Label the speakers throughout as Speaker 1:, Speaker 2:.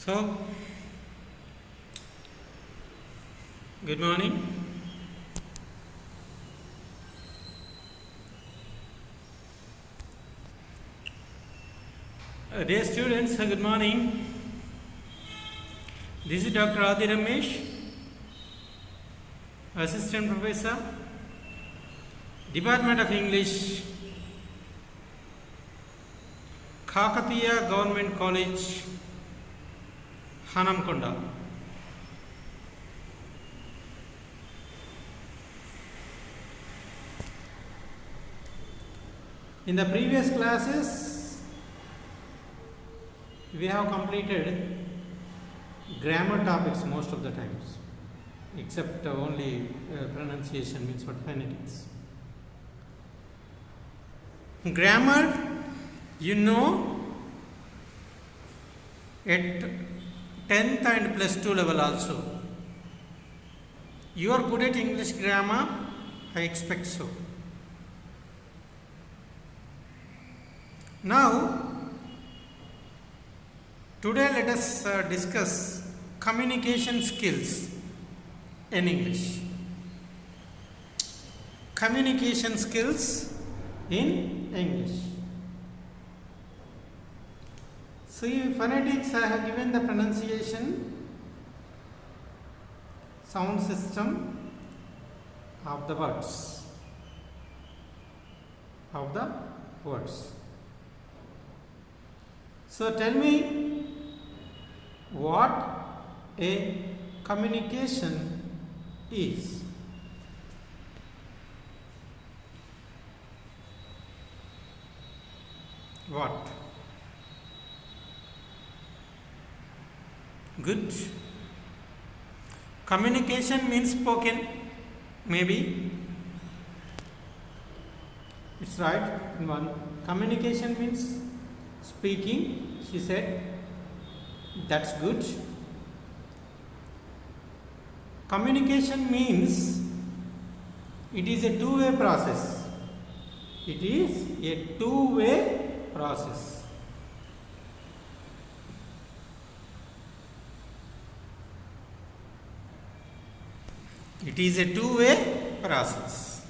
Speaker 1: So, good morning. Dear students, good morning. This is Dr. Adi Ramesh, Assistant Professor, Department of English, Kakatiya Government College, Hanamkonda. In the previous classes, we have completed grammar topics most of the times, except only pronunciation means what phonetics. Grammar, you know, at 10th and plus 2 level also. You are good at English grammar, I expect so. Now, today let us discuss communication skills in English. Communication skills in English. See, phonetics I have given the pronunciation, sound system of the words. So tell me what a communication is. What? Good. Communication means spoken, maybe. It's right. One. Communication means speaking, she said. That's good. Communication means it is a two-way process. It is a two-way process. It is a two-way process.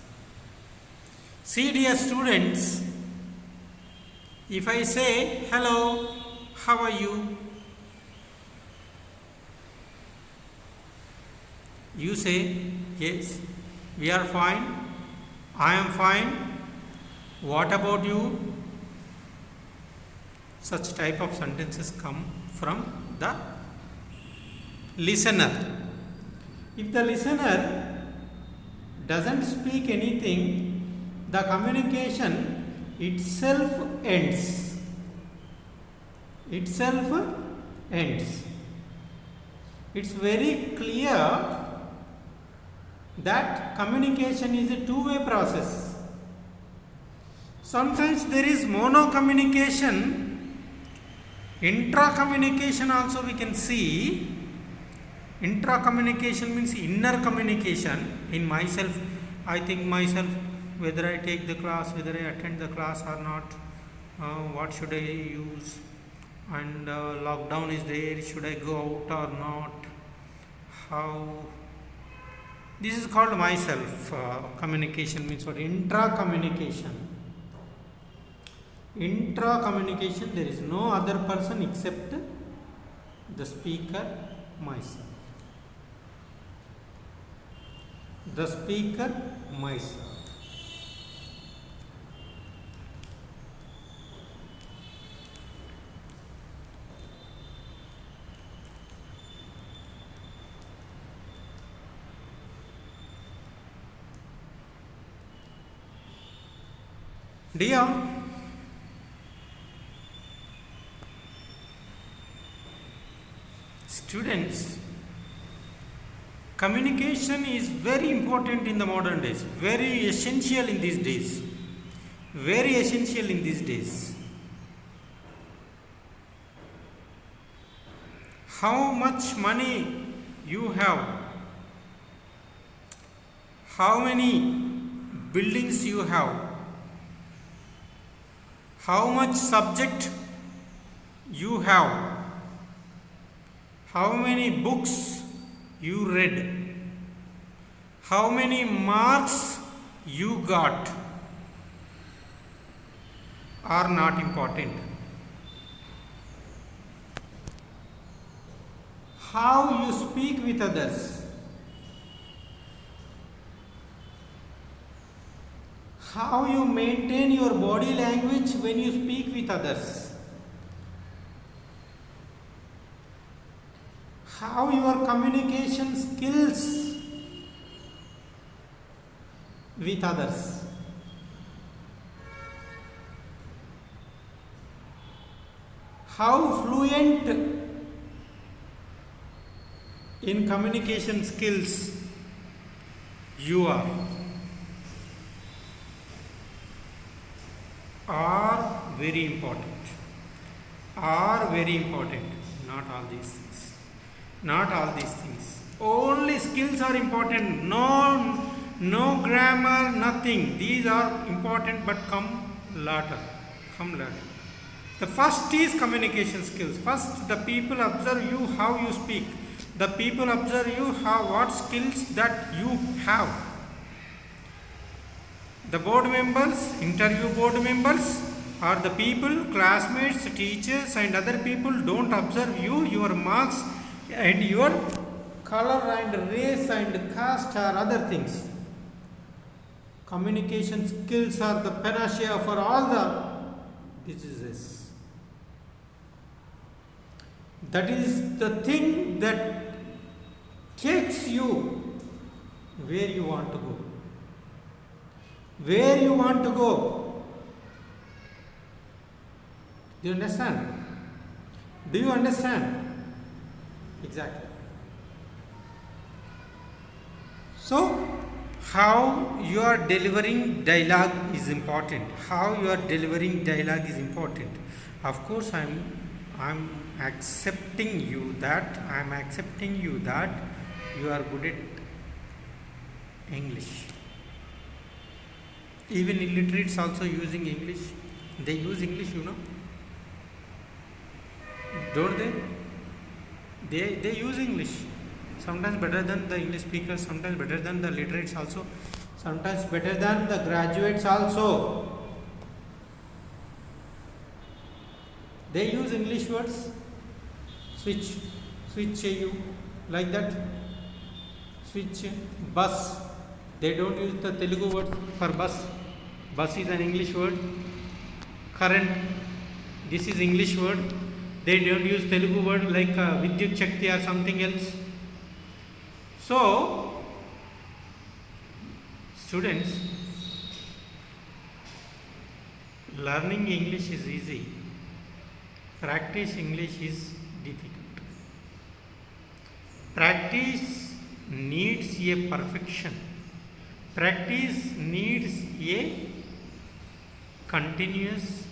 Speaker 1: See, dear students, if I say, hello, how are you? You say, yes, we are fine, I am fine, what about you? Such type of sentences come from the listener. If the listener doesn't speak anything, the communication itself ends. It's very clear that communication is a two-way process. Sometimes there is mono communication, intra communication also we can see. Intra communication means inner communication. In myself, I think myself, whether I take the class, whether I attend the class or not, what should I use, and lockdown is there, should I go out or not, how. This is called myself. Communication means what? Intra communication. Intra communication, there is no other person except the speaker, myself. The speaker, myself. Dear students, communication is very important in the modern days, very essential in these days. Very essential in these days. How much money you have, how many buildings you have, how much subject you have, How many books you read? How many marks you got are not important. How you speak with others, how you maintain your body language when you speak with others, how your communication skills with others, how fluent in communication skills you are very important. Not all these things. Not all these things. Only skills are important. No grammar, nothing. These are important but come later. The first is communication skills. First, the people observe you how you speak. The people observe you what skills that you have. The board members, interview board members, or the people, classmates, teachers and other people don't observe you, your marks and your color and race and caste or other things. Communication skills are the panacea for all the diseases. That is the thing that takes you where you want to go. Where you want to go. Do you understand? Do you understand? Exactly. So, how you are delivering dialogue is important. How you are delivering dialogue is important. Of course, I'm accepting you that you are good at English. Even illiterates also using English. They use English, don't they? They use English. Sometimes better than the English speakers, sometimes better than the literates also, sometimes better than the graduates also. They use English words. Switch you like that. Switch, bus. They don't use the Telugu word for bus. Bus is an English word. Current, this is English word. They don't use Telugu word like Vidyut Shakti or something else. So, students, learning English is easy. Practice English is difficult. Practice needs a perfection. Practice needs a continuous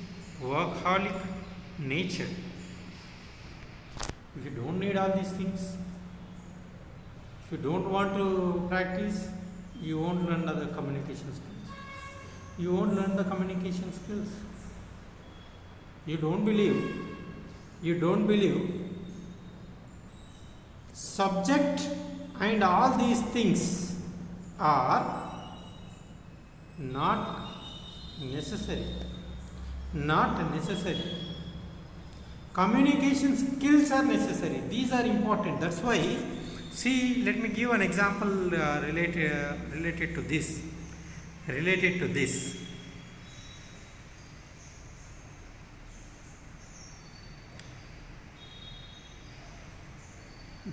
Speaker 1: workaholic nature. If you don't need all these things, if you don't want to practice, you won't learn the communication skills. You won't learn the communication skills. You don't believe subject and all these things are not necessary. Communication skills are necessary. These are important. That's why, see, let me give an example related to this.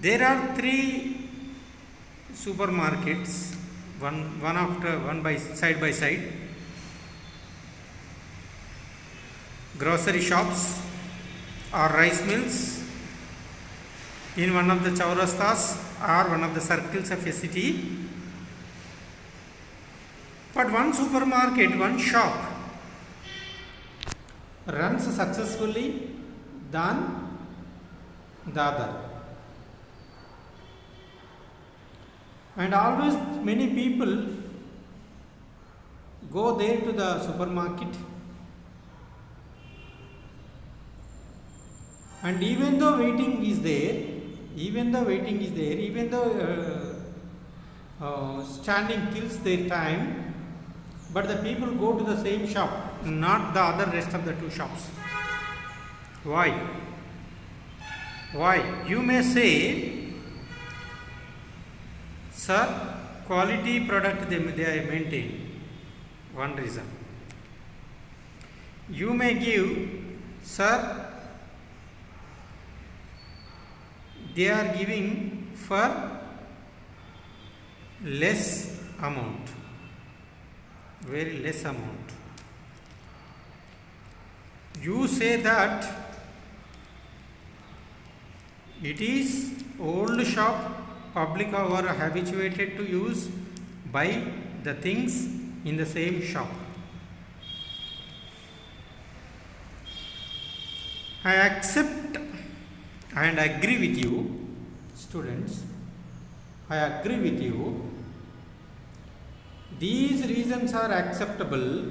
Speaker 1: There are 3 supermarkets, one after one by side. Grocery shops or rice mills in one of the chaurastas or one of the circles of a city. But one supermarket, one shop runs successfully than the other. And always many people go there to the supermarket, and even though waiting is there, even though waiting is there, even though standing kills their time, but the people go to the same shop, not the other rest of the two shops. Why? Why? You may say, sir, quality product they maintain. One reason. You may give, sir, they are giving for less amount, very less amount. You say that it is old shop, public are habituated to use, buy the things in the same shop. I accept and agree with you, students. I agree with you. These reasons are acceptable,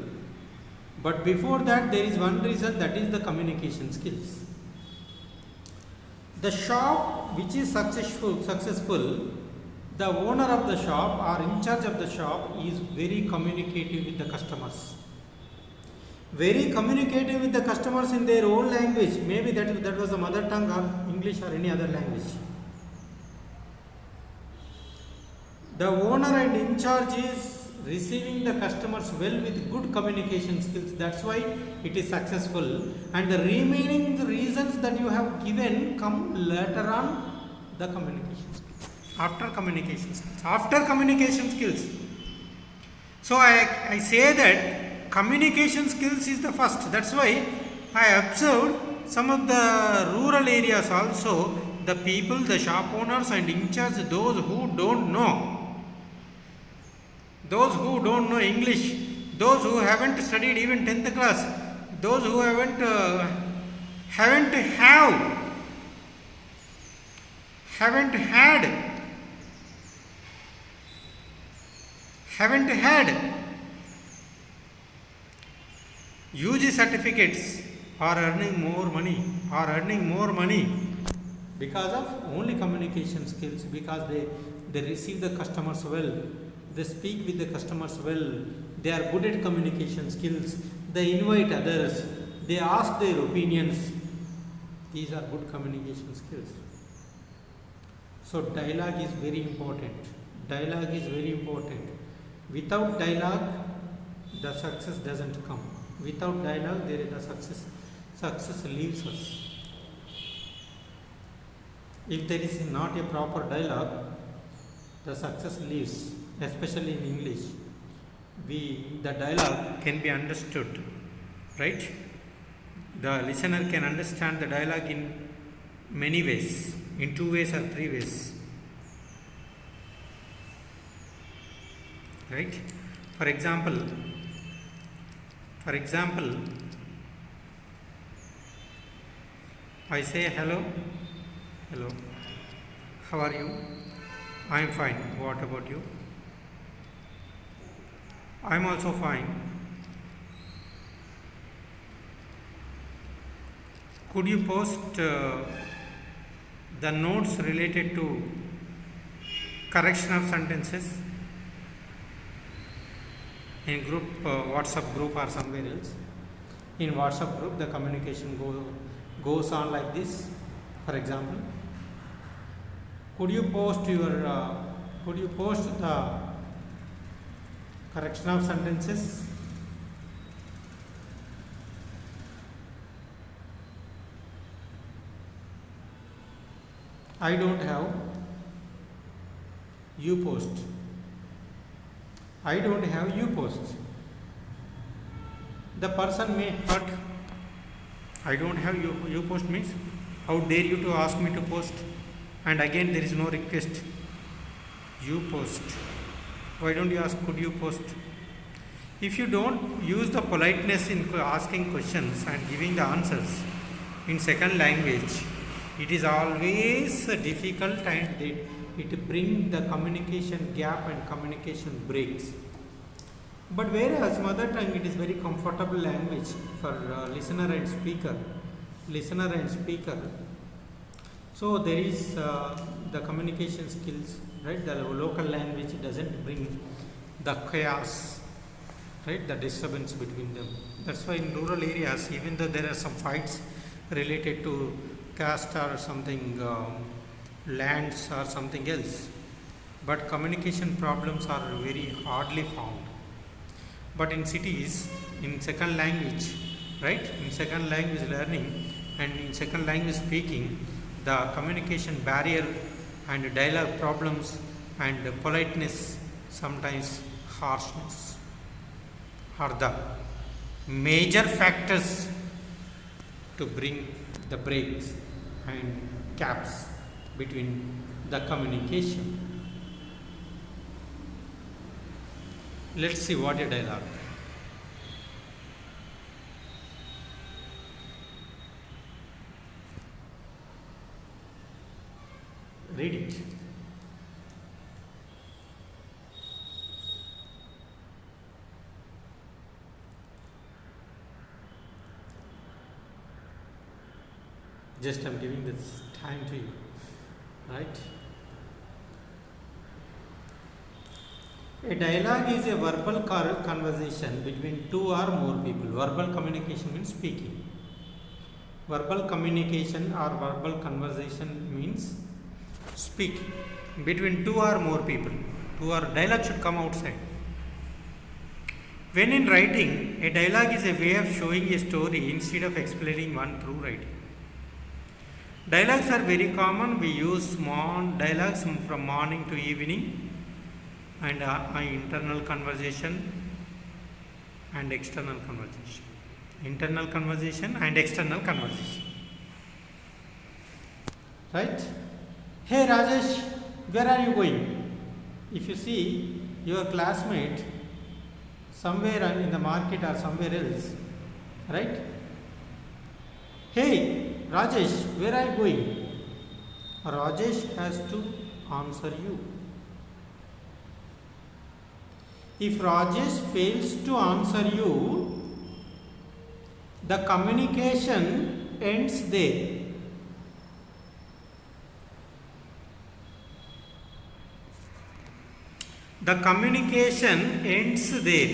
Speaker 1: but before that there is one reason, that is the communication skills. The shop which is successful, the owner of the shop or in charge of the shop is very communicative with the customers. Very communicative with the customers in their own language. Maybe that was the mother tongue or English or any other language. The owner and in charge is receiving the customers well with good communication skills. That's why it is successful. And the remaining reasons that you have given come later on, the communication skills. After communication skills. After communication skills. So I say that communication skills is the first. That's why I observed some of the rural areas also, the people, the shop owners and in charge, those who don't know English, those who haven't studied even 10th class, those who haven't had UG certificates are earning more money because of only communication skills, because they receive the customers well, they speak with the customers well, they are good at communication skills, they invite others, they ask their opinions. These are good communication skills. So dialogue is very important. Dialogue is very important. Without dialogue, the success doesn't come. Without dialogue, there is the success leaves us. If there is not a proper dialogue, the success leaves, especially in English. The dialogue can be understood, right? The listener can understand the dialogue in many ways, in 2 ways or 3 ways, right? For example, I say hello, how are you? I am fine. What about you? I am also fine. Could you post the notes related to correction of sentences in group, WhatsApp group or somewhere else? In WhatsApp group, the communication goes on like this. For example, could you post the correction of sentences? I don't have, you post. I don't have, you post. The person may hurt. I don't have, you post means, how dare you to ask me to post? And again there is no request. You post. Why don't you ask, could you post? If you don't use the politeness in asking questions and giving the answers in second language, it is always difficult and it brings the communication gap and communication breaks. But whereas mother tongue, it is very comfortable language for listener and speaker. So there is the communication skills, right? The local language doesn't bring the chaos, right? The disturbance between them. That's why in rural areas, even though there are some fights related to caste or something, lands or something else, but communication problems are very hardly found. But in cities, in second language, right? In second language learning and in second language speaking, the communication barrier and dialogue problems and politeness, sometimes harshness, are the major factors to bring the breaks and gaps between the communication. Let's see what a dialogue. Read it. Just I'm giving this time to you, right? A dialogue is a verbal conversation between two or more people. Verbal communication means speaking. Verbal communication or verbal conversation means speaking between two or more people. Two or dialogue should come outside. When in writing, a dialogue is a way of showing a story instead of explaining one through writing. Dialogues are very common. We use small dialogues from morning to evening, and internal conversation and external conversation. Internal conversation and external conversation. Right? Hey Rajesh, where are you going? If you see your classmate somewhere in the market or somewhere else, right? Hey Rajesh, where are you going? Rajesh has to answer you. If Rajesh fails to answer you, the communication ends there. The communication ends there.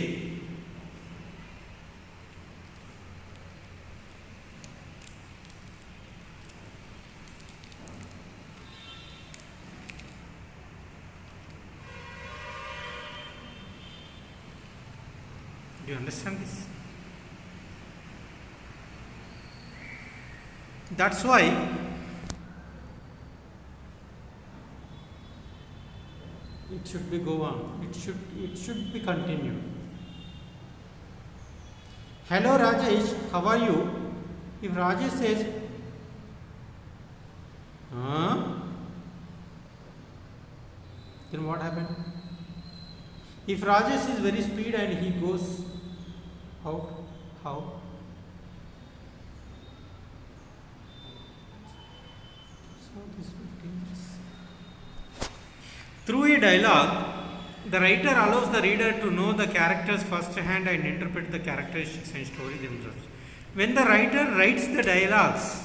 Speaker 1: Do you understand this? That's why it should be go on. It should be continued. Hello Rajesh, how are you? If Rajesh says, then what happened? If Rajesh is very speed and he goes out, how? So this will be dangerous. Through a dialogue, the writer allows the reader to know the characters firsthand and interpret the characteristics and story themselves. When the writer writes the dialogues,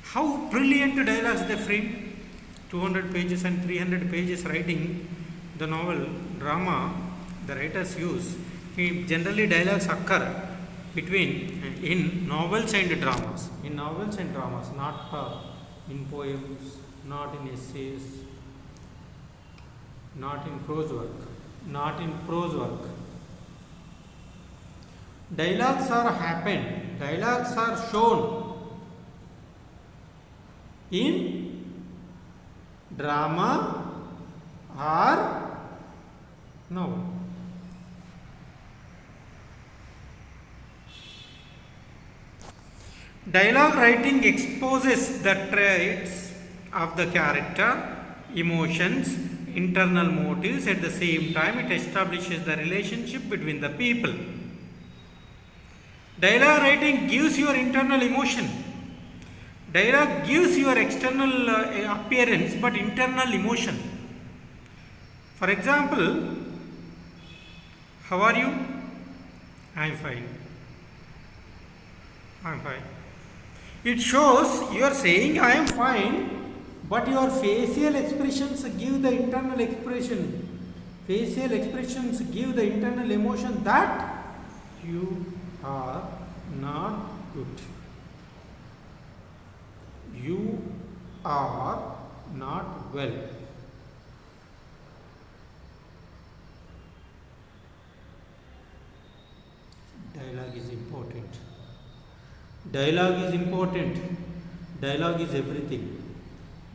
Speaker 1: how brilliant dialogues they frame. 200 pages and 300 pages writing the novel, drama, the writers use. Generally dialogues occur between in novels and dramas. In novels and dramas, not in poems, not in essays, not in prose work. Not in prose work. Dialogues are happened. Dialogues are shown in drama or novel. Dialogue writing exposes the traits of the character, emotions, internal motives. At the same time, it establishes the relationship between the people. Dialogue writing gives your internal emotion. Dialogue gives your external appearance, but internal emotion. For example, how are you? I am fine. I am fine. It shows you are saying I am fine, but your facial expressions give the internal expression. Facial expressions give the internal emotion that you are not good. You are not well. Dialogue is important. Dialogue is important. Dialogue is everything.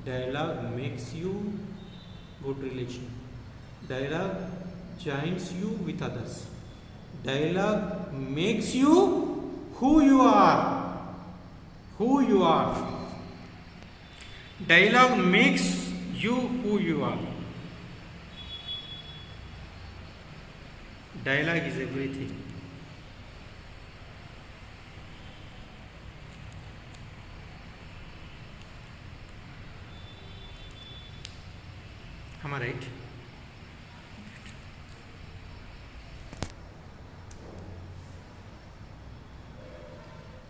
Speaker 1: Dialogue makes you good relation. Dialogue joins you with others. Dialogue makes you who you are. Who you are. Dialogue makes you who you are. Dialogue is everything. Am I right?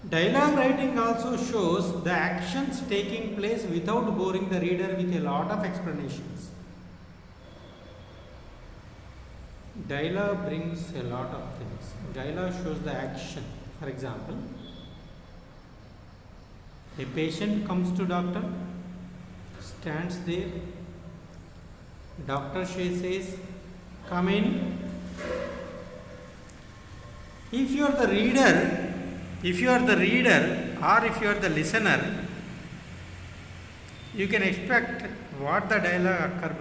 Speaker 1: Dialogue writing also shows the actions taking place without boring the reader with a lot of explanations. Dialogue brings a lot of things. Dialogue shows the action. For example, a patient comes to doctor, stands there. Doctor says, come in. If you are the reader or if you are the listener, you can expect what the dialogue occur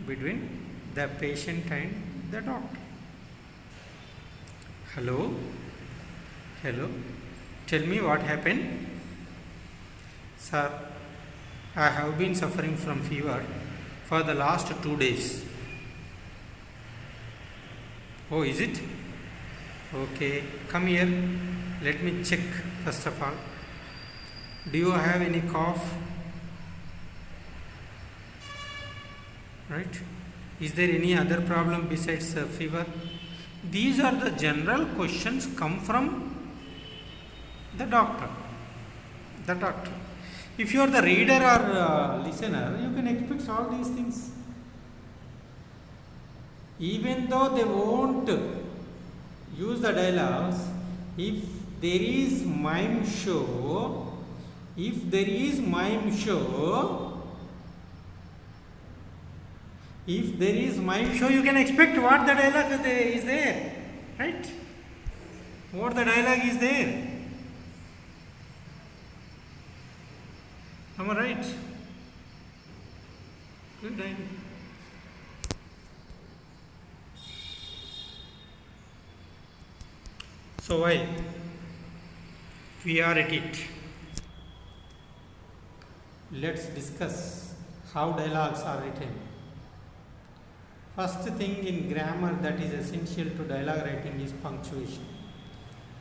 Speaker 1: between the patient and the doctor. Hello, tell me what happened. Sir, I have been suffering from fever for the last 2 days. Oh, is it? Okay, come here. Let me check first of all. Do you have any cough? Right? Is there any other problem besides fever? These are the general questions come from the doctor. If you are the reader or listener, you can expect all these things. Even though they won't use the dialogues, if there is mime show, you can expect what the dialogue is there, right? What the dialogue is there. Am I right? Good idea. So while we are at it, let's discuss how dialogues are written. First thing in grammar that is essential to dialogue writing is punctuation.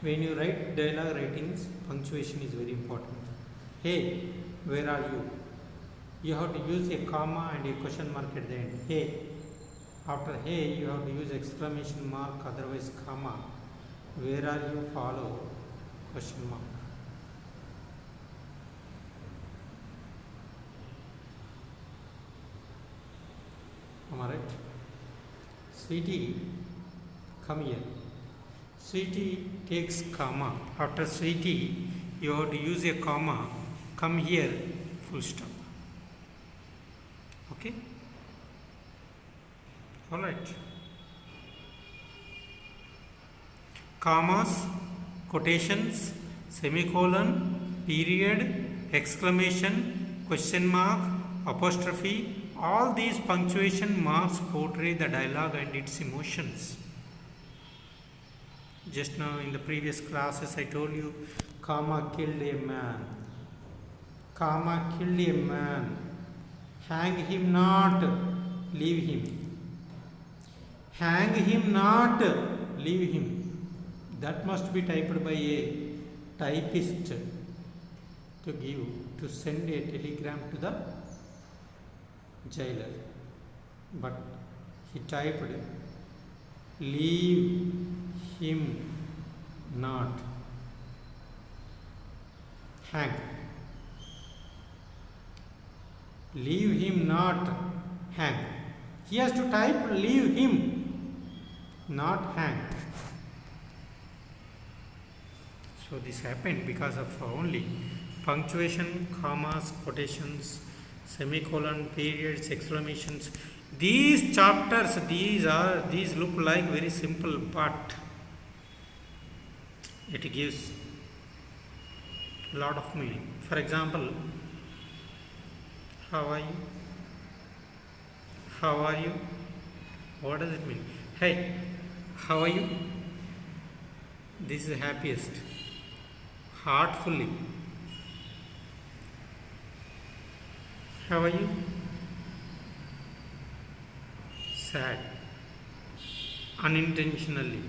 Speaker 1: When you write dialogue writings, punctuation is very important. Hey, where are you? You have to use a comma and a question mark at the end. Hey. After hey, you have to use exclamation mark, otherwise comma. Where are you? Follow question mark. Am I right? Sweetie, come here. Sweetie takes comma. After sweetie, you have to use a comma. Come here, full stop. Okay? Alright. Commas, quotations, semicolon, period, exclamation, question mark, apostrophe, all these punctuation marks portray the dialogue and its emotions. Just now in the previous classes I told you, comma killed a man. Comma killed a man. Hang him not, leave him. Hang him not, leave him. That must be typed by a typist to send a telegram to the jailer. But he typed, leave him not. hang. Leave him not hang. He has to type leave him not hang. So this happened because of only punctuation, commas, quotations, semicolon, periods, exclamations. These chapters, these look like very simple, but it gives a lot of meaning. For example, how are you? How are you? What does it mean? Hey, how are you? This is happiest. Heartfully. How are you? Sad. Unintentionally.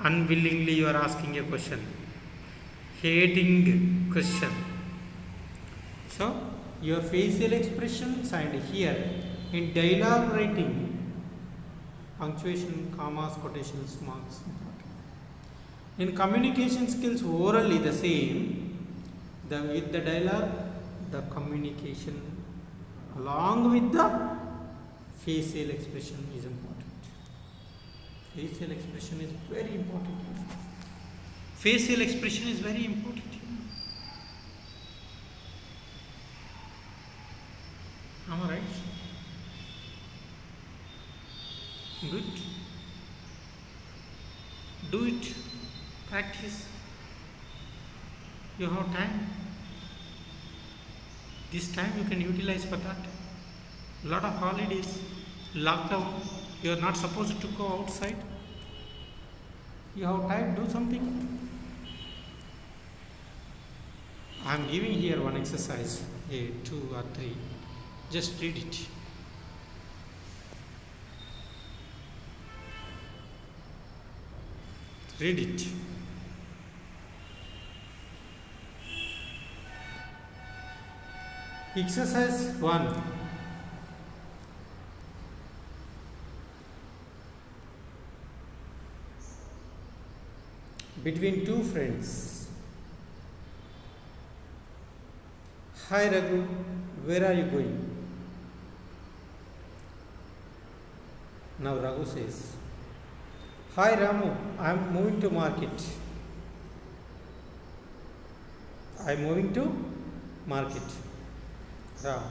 Speaker 1: Unwillingly you are asking a question. Hating question. So, your facial expressions and here in dialogue writing, punctuation, commas, quotations, marks. In communication skills, orally the same. With the dialogue, the communication along with the facial expression is important. Facial expression is very important. Facial expression is very important. Am I right? Good. Do it. Practice. You have time. This time you can utilize for that. Lot of holidays, lockdown, you are not supposed to go outside. You have time, do something. I am giving here one exercise, 2 or 3. Just read it. Read it. Exercise 1. Between two friends. Hi Raghu, where are you going? Now Raghu says, hi Ramu, I am moving to market. I am moving to market. Ram,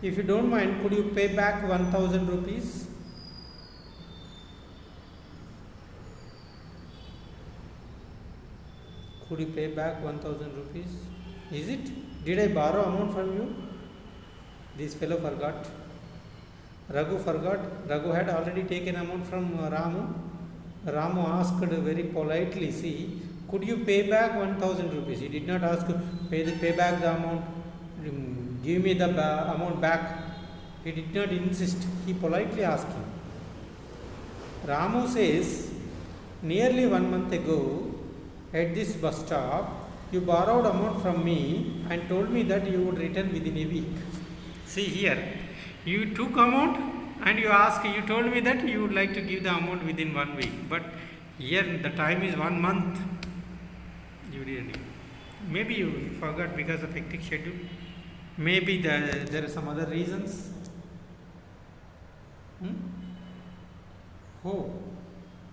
Speaker 1: if you don't mind, could you pay back 1000 rupees? Could you pay back 1000 rupees? Is it? Did I borrow amount from you? This fellow forgot. Raghu forgot. Raghu had already taken amount from Ramu. Ramu asked very politely, see, could you pay back 1000 rupees? He did not ask, pay back the amount, give me the amount back. He did not insist. He politely asked him. Ramu says, nearly 1 month ago, at this bus stop, you borrowed amount from me and told me that you would return within a week. See here, you took amount and you told me that you would like to give the amount within 1 week. But here the time is 1 month. You didn't. Maybe you forgot because of hectic schedule. Maybe there are some other reasons. Oh,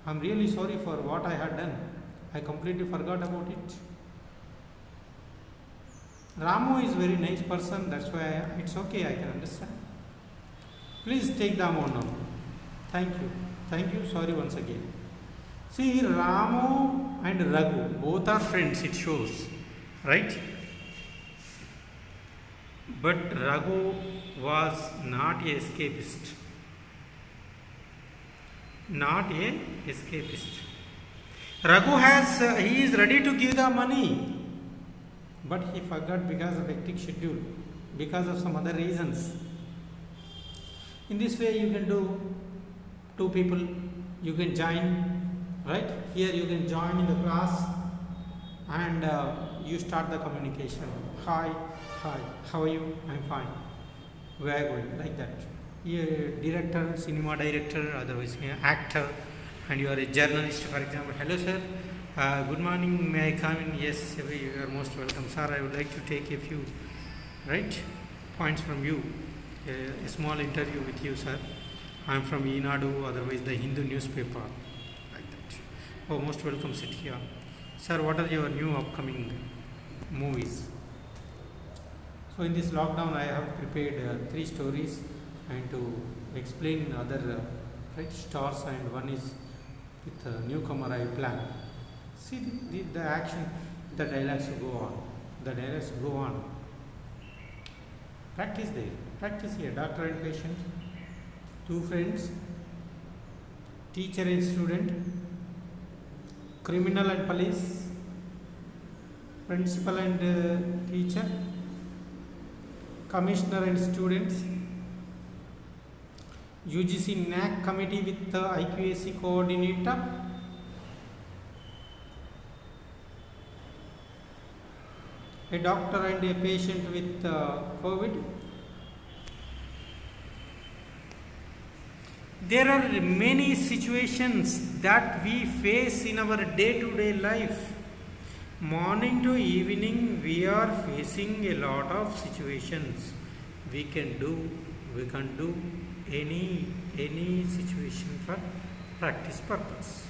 Speaker 1: I'm really sorry for what I had done. I completely forgot about it. Ramu is a very nice person, that's why it's okay, I can understand. Please take the amount now. Thank you. Thank you. Sorry once again. See, Ramu and Raghu, both are friends, it shows. Right? But Raghu was not a escapist. Not a escapist. Raghu he is ready to give the money, but he forgot because of hectic schedule, because of some other reasons. In this way, you can do 2 people, you can join, right? Here you can join in the class and you start the communication. Hi, how are you? I'm fine. Where are you going? Like that. You're a director, cinema director, otherwise actor, and you are a journalist, for example. Hello sir, Good morning. May I come in? Yes, you are most welcome, sir. I would like to take a few points from you. A small interview with you, sir. I am from Enadu, otherwise the Hindu newspaper, like that. Oh, most welcome. Sit here, sir. What are your new upcoming movies? So in this lockdown, I have prepared 3 stories and to explain other stars, and one is with a newcomer I plan. See the action, the dialogues go on. The dialogues go on. Practice there. Practice here. Doctor and patient, 2 friends, teacher and student, criminal and police, principal and teacher, commissioner and students, UGC NAC committee with the IQAC coordinator, a doctor and a patient with COVID. There are many situations that we face in our day-to-day life. Morning to evening, we are facing a lot of situations. We can do any situation for practice purpose.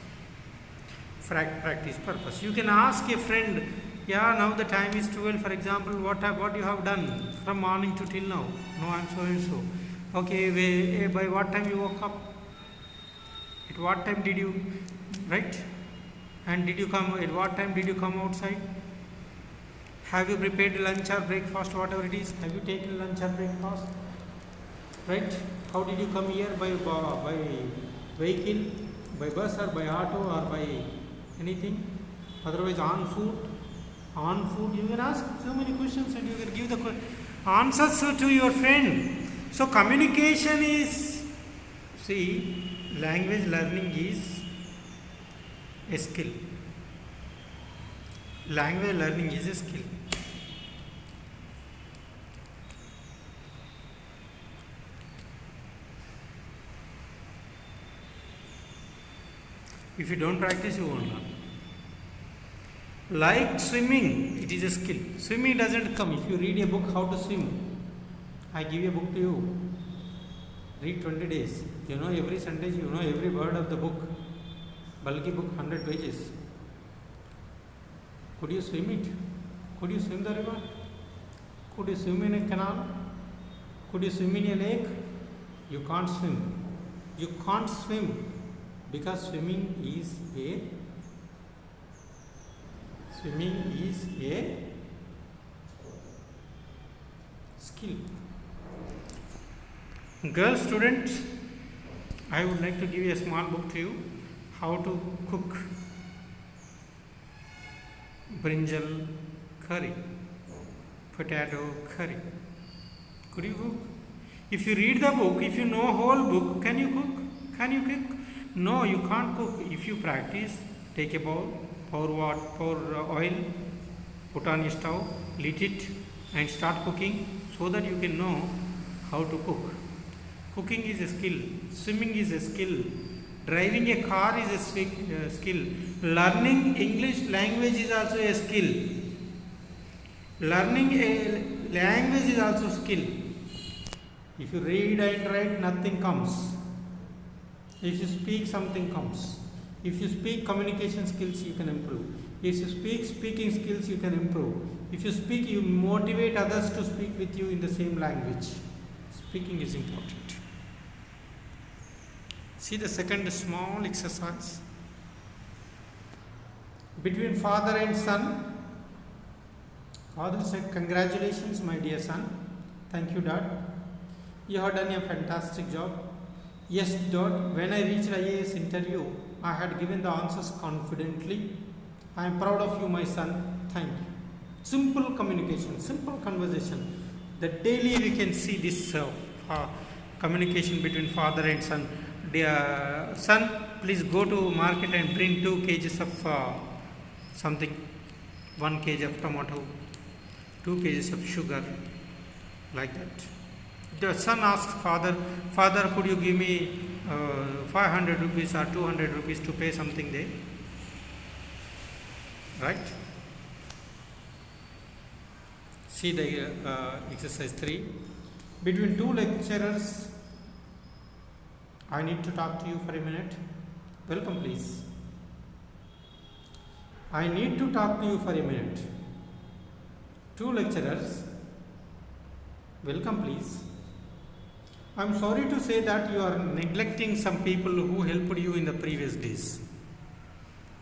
Speaker 1: Practice purpose. You can ask a friend, yeah, now the time is 12, for example, what you have done from morning to till now? No, I am so and so. Okay, by what time you woke up? At what time did you, and did you come, at what time did you come outside? Have you prepared lunch or breakfast, whatever it is? Have you taken lunch or breakfast? How did you come here? By vehicle, by bus or by auto or by anything? Otherwise on foot, you can ask so many questions and you can give the answers to your friend. So communication is, language learning is a skill. Language learning is a skill. If you don't practice, you won't learn. Like swimming, it is a skill. Swimming doesn't come. If you read a book how to swim, I give a book to you. Read 20 days. You know every sentence, you know every word of the book. Bulky book, 100 pages. Could you swim it? Could you swim the river? Could you swim in a canal? Could you swim in a lake? You can't swim. You can't swim because swimming is a skill. Girl students, I would like to give you a small book to you, how to cook brinjal curry, potato curry. Could you cook? If you read the book, if you know whole book, can you cook? Can you cook? No, you can't cook. If you practice, take a bowl, pour oil, put on your stove, lit it and start cooking so that you can know how to cook. Cooking is a skill. Swimming is a skill. Driving a car is a skill. Learning English language is also a skill. Learning a language is also a skill. If you read and write, nothing comes. If you speak, something comes. If you speak, communication skills you can improve. If you speak, speaking skills you can improve. If you speak, you motivate others to speak with you in the same language. Speaking is important. See the second small exercise. Between father and son. Father said, congratulations my dear son. Thank you dad. You have done a fantastic job. Yes dad, when I reached IAS interview, I had given the answers confidently. I am proud of you my son. Thank you. Simple communication, simple conversation. That daily we can see this communication between father and son. Dear son, please go to market and bring 2 kgs of something, 1 kg of tomato, 2 kgs of sugar, like that. The son asks father, father, could you give me 500 rupees or 200 rupees to pay something there? right? See the exercise 3. Between two lecturers, I need to talk to you for a minute. Welcome, please. I need to talk to you for a minute. Two lecturers, welcome, please. I am sorry to say that you are neglecting some people who helped you in the previous days.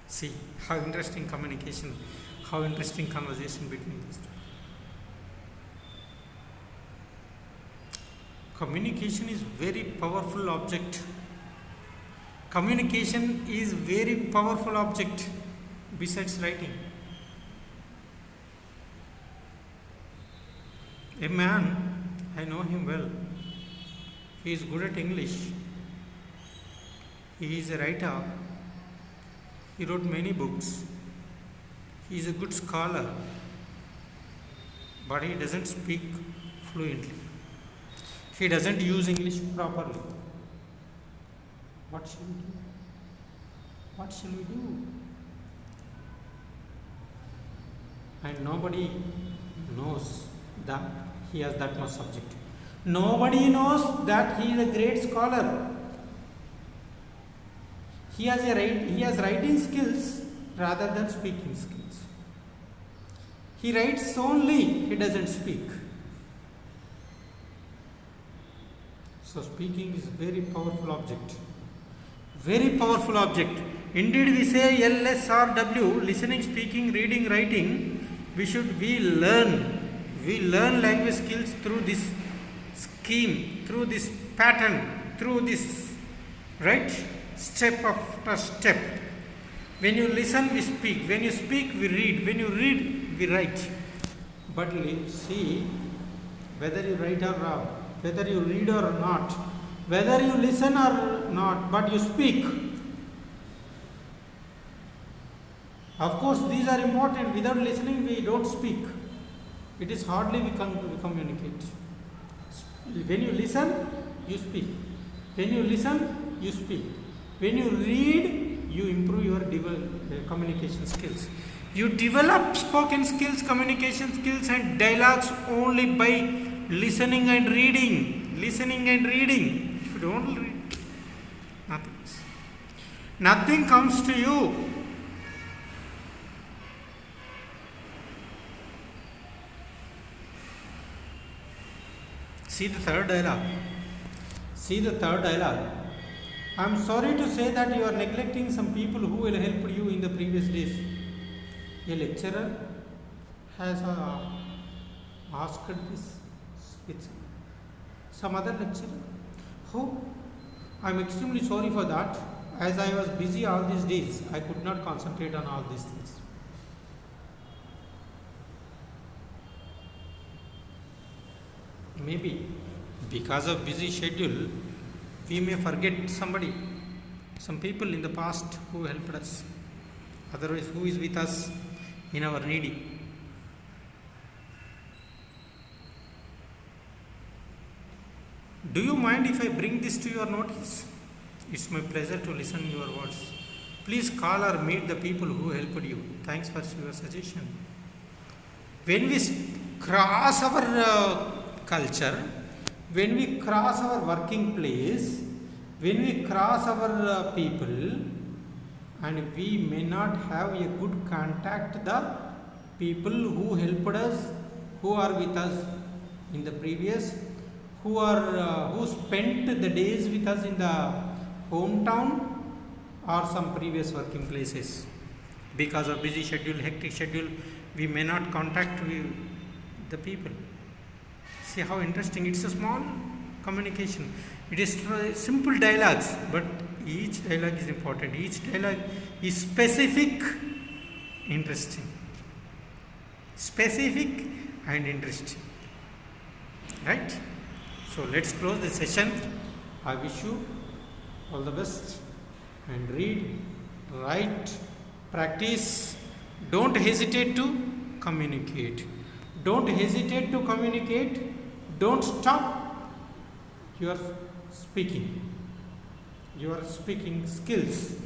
Speaker 1: See how interesting communication, how interesting conversation between these two. Communication is very powerful object. Communication is very powerful object besides writing. A man, I know him well. He is good at English. He is a writer. He wrote many books. He is a good scholar. But he doesn't speak fluently. He doesn't use English properly. What shall we do? What shall we do? And nobody knows that he has that much subject. Nobody knows that he is a great scholar. He has writing skills rather than speaking skills. He writes only, he doesn't speak. So speaking is very powerful object. Very powerful object. Indeed, we say LSRW, listening, speaking, reading, writing. We learn language skills through this scheme, through this pattern, through this, right, step after step. When you listen, we speak. When you speak, we read. When you read, we write. But see, whether you write or not, whether you read or not, whether you listen or not, but you speak. Of course, these are important. Without listening, we don't speak. It is hardly we communicate. When you listen, you speak. When you listen, you speak. When you read, you improve your communication skills. You develop spoken skills, communication skills and dialogues only by listening and reading. Listening and reading. If you don't read, nothing comes to you. See the third dialogue. See the third dialogue. I am sorry to say that you are neglecting some people who will help you in the previous days. A lecturer has asked this with some other lecturer. Oh, I am extremely sorry for that. As I was busy all these days, I could not concentrate on all these things. Maybe because of busy schedule, we may forget somebody, some people in the past who helped us. Otherwise, who is with us in our needy? Do you mind if I bring this to your notice? It's my pleasure to listen to your words. Please call or meet the people who helped you. Thanks for your suggestion. When we cross our culture, when we cross our working place, when we cross our people, and we may not have a good contact the people who helped us, who are with us in the previous, who spent the days with us in the hometown or some previous working places. Because of busy schedule, hectic schedule, we may not contact the people. See how interesting. It's a small communication. It is simple dialogues, but each dialogue is important. Each dialogue is specific, interesting. Specific and interesting. Right? So let's close the session. I wish you all the best. And read, write, practice. Don't hesitate to communicate. Don't hesitate to communicate. Don't stop your speaking skills.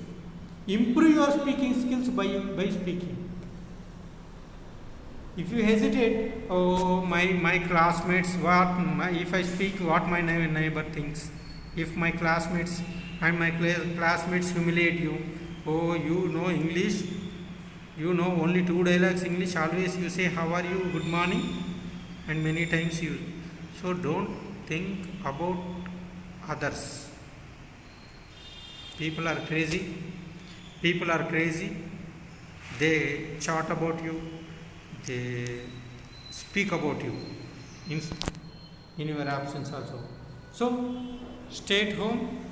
Speaker 1: Improve your speaking skills by speaking. If you hesitate, oh, my classmates, if I speak, what my neighbor thinks. If my classmates and my classmates humiliate you, oh, you know English, you know only two dialogues English, always you say, how are you, good morning, and many times you. So don't think about others. People are crazy. People are crazy. They chat about you. They speak about you in your absence also. So stay at home,